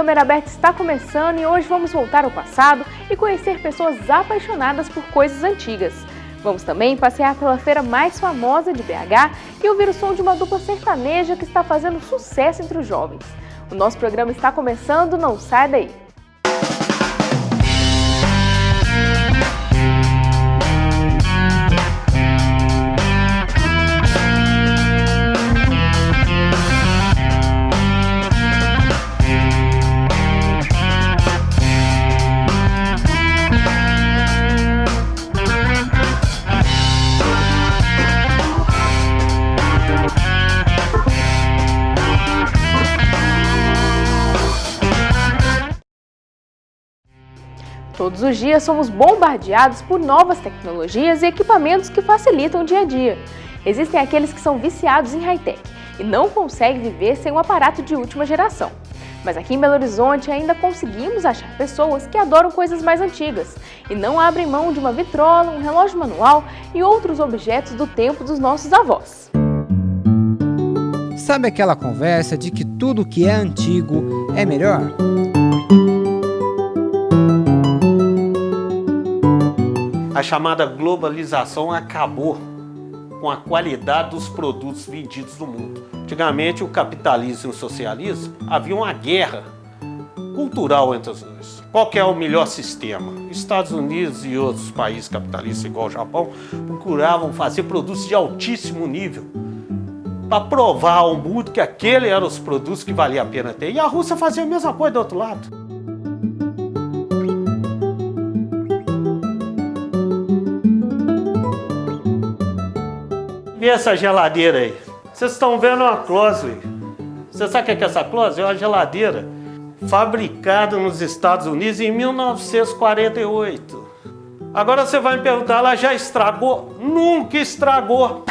Câmera Aberta está começando e hoje vamos voltar ao passado e conhecer pessoas apaixonadas por coisas antigas. Vamos também passear pela feira mais famosa de BH e ouvir o som de uma dupla sertaneja que está fazendo sucesso entre os jovens. O nosso programa está começando, não sai daí! Todos os dias somos bombardeados por novas tecnologias e equipamentos que facilitam o dia a dia. Existem aqueles que são viciados em high-tech e não conseguem viver sem um aparato de última geração. Mas aqui em Belo Horizonte ainda conseguimos achar pessoas que adoram coisas mais antigas e não abrem mão de uma vitrola, um relógio manual e outros objetos do tempo dos nossos avós. Sabe aquela conversa de que tudo que é antigo é melhor? A chamada globalização acabou com a qualidade dos produtos vendidos no mundo. Antigamente, o capitalismo e o socialismo, havia uma guerra cultural entre os dois. Qual que é o melhor sistema? Estados Unidos e outros países capitalistas, igual o Japão, procuravam fazer produtos de altíssimo nível para provar ao mundo que aqueles eram os produtos que valia a pena ter. E a Rússia fazia a mesma coisa do outro lado. E essa geladeira aí? Vocês estão vendo uma Closely. Você sabe o que é essa Closely? É uma geladeira fabricada nos Estados Unidos em 1948. Agora você vai me perguntar, ela já estragou? Nunca estragou.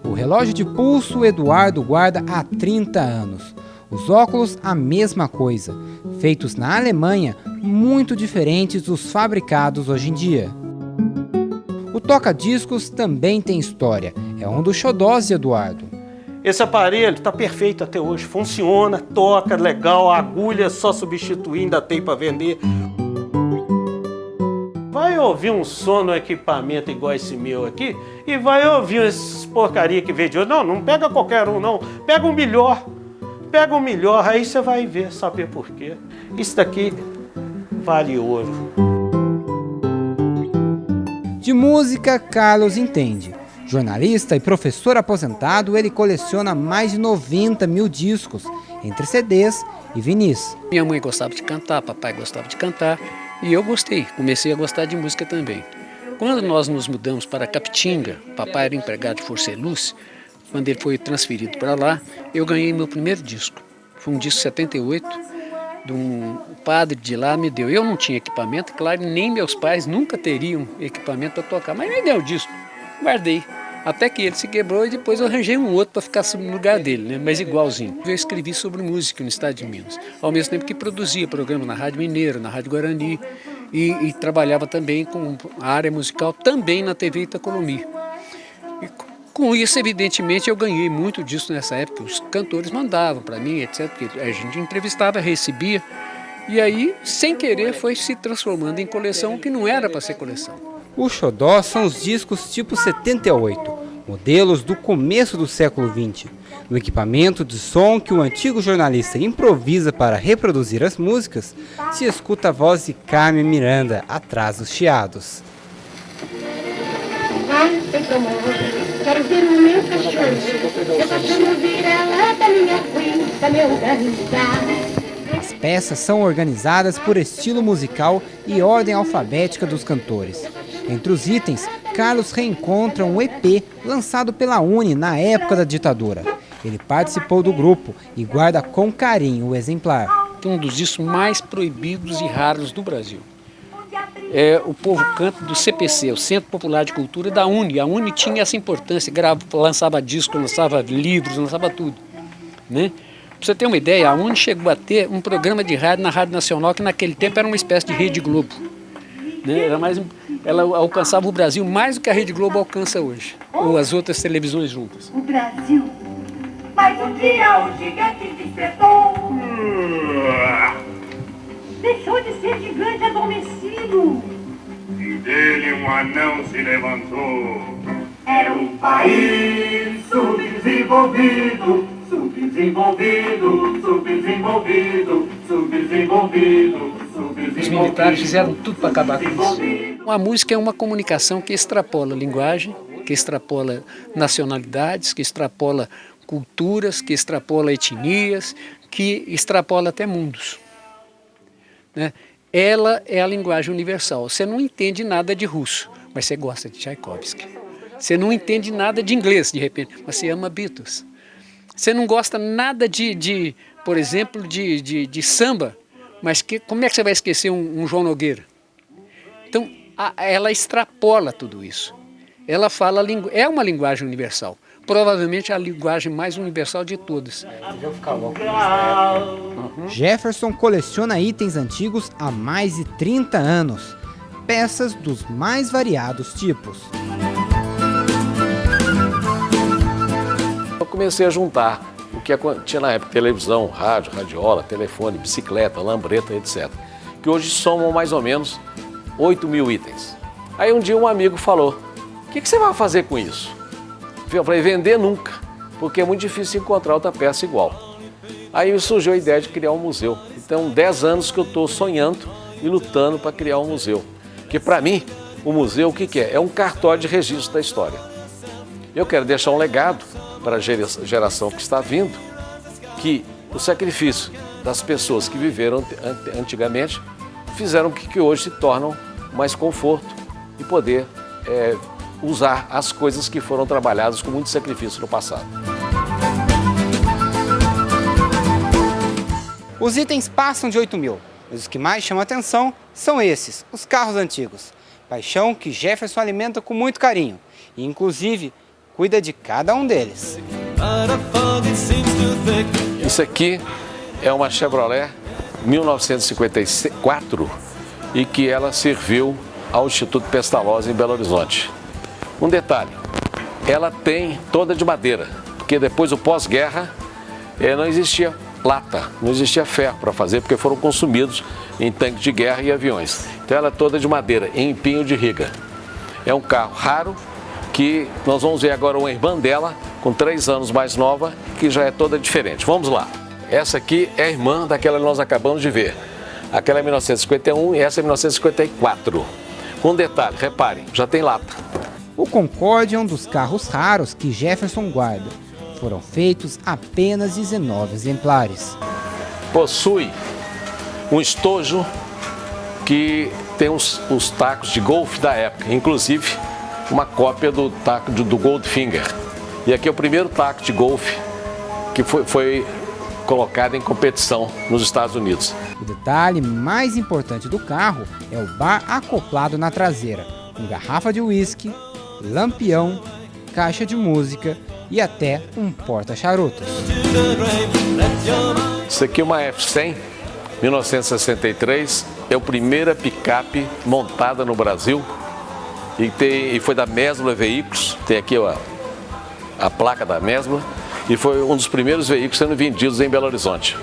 O relógio de pulso o Eduardo guarda há 30 anos. Os óculos, a mesma coisa, feitos na Alemanha, muito diferentes dos fabricados hoje em dia. O toca-discos também tem história, é um dos xodós de Eduardo. Esse aparelho está perfeito até hoje, funciona, toca, legal, a agulha só substituir, ainda tem para vender. Vai ouvir um som no equipamento igual esse meu aqui e vai ouvir essas porcaria que veio de hoje. Não, não pega qualquer um não, pega o melhor. Pega o melhor, aí você vai ver, saber por quê. Isso daqui vale ouro. De música, Carlos entende. Jornalista e professor aposentado, ele coleciona mais de 90 mil discos, entre CDs e vinis. Minha mãe gostava de cantar, papai gostava de cantar e eu gostei, comecei a gostar de música também. Quando nós nos mudamos para Capitinga, papai era empregado de Força e Luz. Quando ele foi transferido para lá, eu ganhei meu primeiro disco. Foi um disco 78, de um padre de lá me deu. Eu não tinha equipamento, claro, nem meus pais nunca teriam equipamento para tocar, mas me deu o disco, guardei. Até que ele se quebrou e depois eu arranjei um outro para ficar no lugar dele, né? Mas igualzinho. Eu escrevi sobre música no estado de Minas, ao mesmo tempo que produzia programas na Rádio Mineira, na Rádio Guarani, e trabalhava também com a área musical, também na TV Itacolomi. Com isso, evidentemente, eu ganhei muito disso nessa época. Os cantores mandavam para mim, etc. Porque a gente entrevistava, recebia. E aí, sem querer, foi se transformando em coleção que não era para ser coleção. O xodó são os discos tipo 78, modelos do começo do século XX. No equipamento de som que o antigo jornalista improvisa para reproduzir as músicas, se escuta a voz de Carmen Miranda atrás dos chiados. Quero ver o meu cachorro, meu cachorro vira-lata, minha cuita, meu dançar. As peças são organizadas por estilo musical e ordem alfabética dos cantores. Entre os itens, Carlos reencontra um EP lançado pela Uni na época da ditadura. Ele participou do grupo e guarda com carinho o exemplar. Um dos discos mais proibidos e raros do Brasil. O povo canta do CPC, o Centro Popular de Cultura da Uni. A Uni tinha essa importância, lançava discos, lançava livros, lançava tudo, né? Para você ter uma ideia, a Uni chegou a ter um programa de rádio na Rádio Nacional que naquele tempo era uma espécie de Rede Globo, né? Ela alcançava o Brasil mais do que a Rede Globo alcança hoje, ou as outras televisões juntas. O Brasil, mas um dia o gigante despertou. Deixou de ser gigante adormecido. E dele um anão se levantou. Era um país subdesenvolvido, subdesenvolvido, subdesenvolvido, subdesenvolvido, subdesenvolvido. Os militares fizeram tudo para acabar com isso. A música é uma comunicação que extrapola linguagem, que extrapola nacionalidades, que extrapola culturas, que extrapola etnias, que extrapola até mundos, né? Ela é a linguagem universal. Você não entende nada de russo, mas você gosta de Tchaikovsky. Você não entende nada de inglês, de repente, mas você ama Beatles. Você não gosta nada por exemplo, de samba, mas como é que você vai esquecer um João Nogueira? Então, ela extrapola tudo isso. Ela fala, é uma linguagem universal. Provavelmente a linguagem mais universal de todas. Jefferson coleciona itens antigos há mais de 30 anos, peças dos mais variados tipos. Eu comecei a juntar o que tinha na época: televisão, rádio, radiola, telefone, bicicleta, lambreta, etc. Que hoje somam mais ou menos 8.000 itens. Aí um dia um amigo falou: o que você vai fazer com isso? Eu falei: vender nunca, porque é muito difícil encontrar outra peça igual. Aí me surgiu a ideia de criar um museu. Então, 10 anos que eu estou sonhando e lutando para criar um museu. Porque para mim, o museu o que é? É um cartório de registro da história. Eu quero deixar um legado para a geração que está vindo, que o sacrifício das pessoas que viveram antigamente fizeram que hoje se tornam mais conforto e poder usar as coisas que foram trabalhadas com muito sacrifício no passado. Os itens passam de 8.000, mas os que mais chamam a atenção são esses, os carros antigos. Paixão que Jefferson alimenta com muito carinho e, inclusive, cuida de cada um deles. Isso aqui é uma Chevrolet 1954 e que ela serviu ao Instituto Pestalozzi em Belo Horizonte. Um detalhe, ela tem toda de madeira, porque depois do pós-guerra não existia lata, não existia ferro para fazer, porque foram consumidos em tanques de guerra e aviões. Então ela é toda de madeira, em empinho de riga. É um carro raro, que nós vamos ver agora uma irmã dela, com 3 anos mais nova, que já é toda diferente. Vamos lá. Essa aqui é a irmã daquela que nós acabamos de ver. Aquela é 1951 e essa é 1954. Com um detalhe, reparem, já tem lata. O Concorde é um dos carros raros que Jefferson guarda. Foram feitos apenas 19 exemplares. Possui um estojo que tem os tacos de golfe da época, inclusive uma cópia do taco do Goldfinger. E aqui é o primeiro taco de golfe que foi colocado em competição nos Estados Unidos. O detalhe mais importante do carro é o bar acoplado na traseira, com garrafa de uísque, lampião, caixa de música e até um porta-charutos. Isso aqui é uma F100, 1963, é a primeira picape montada no Brasil e foi da Mesbla Veículos, tem aqui a placa da Mesbla, e foi um dos primeiros veículos sendo vendidos em Belo Horizonte.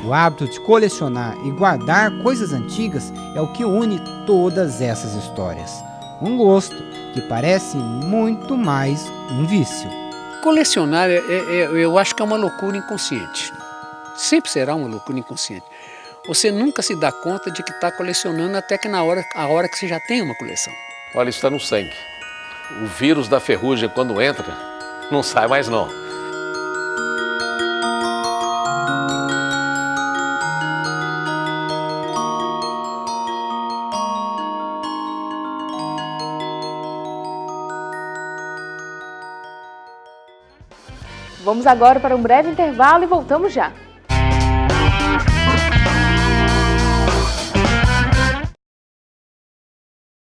O hábito de colecionar e guardar coisas antigas é o que une todas essas histórias. Um gosto que parece muito mais um vício. Colecionar, eu acho que é uma loucura inconsciente. Sempre será uma loucura inconsciente. Você nunca se dá conta de que está colecionando até que a hora que você já tem uma coleção. Olha, isso está no sangue. O vírus da ferrugem, quando entra, não sai mais não. Vamos agora para um breve intervalo e voltamos já.